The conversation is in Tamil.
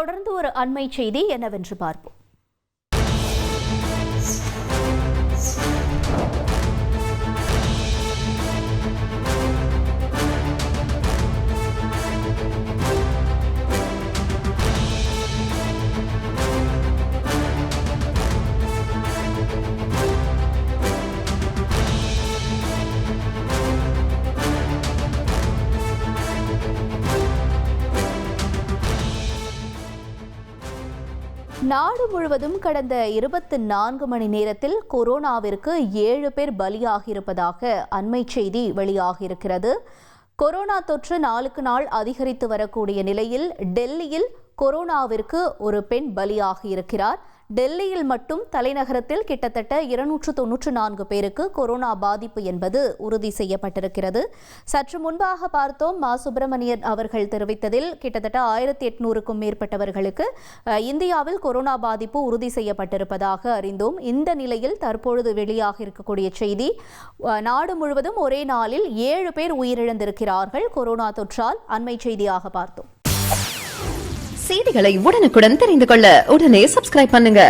தொடர்ந்து ஒரு அண்மை செய்தி என்னவென்று பார்ப்போம். நாடு முழுவதும் கடந்த 24 மணி நேரத்தில் கொரோனாவிற்கு 7 பேர் பலியாகியிருப்பதாக அண்மை செய்தி வெளியாகியிருக்கிறது. கொரோனா தொற்று நாளுக்கு நாள் அதிகரித்து வரக்கூடிய நிலையில் டெல்லியில் கொரோனாவிற்கு ஒரு பெண் பலியாகியிருக்கிறார். டெல்லியில் மட்டும் தலைநகரத்தில் கிட்டத்தட்ட 294 பேருக்கு கொரோனா பாதிப்பு என்பது உறுதி செய்யப்பட்டிருக்கிறது. சற்று முன்பாக பார்த்தோம், மா சுப்பிரமணியன் அவர்கள் தெரிவித்ததில் கிட்டத்தட்ட 1800க்கும் மேற்பட்டவர்களுக்கு இந்தியாவில் கொரோனா பாதிப்பு உறுதி செய்யப்பட்டிருப்பதாக அறிந்தோம். இந்த நிலையில் தற்பொழுது வெளியாக இருக்கக்கூடிய செய்தி, நாடு முழுவதும் ஒரே நாளில் 7 பேர் உயிரிழந்திருக்கிறார்கள் கொரோனா தொற்றால். அண்மை செய்தியாக பார்த்தோம். செய்திகளை உடனுக்குடன் தெரிந்து கொள்ள உடனே சப்ஸ்கிரைப் பண்ணுங்க.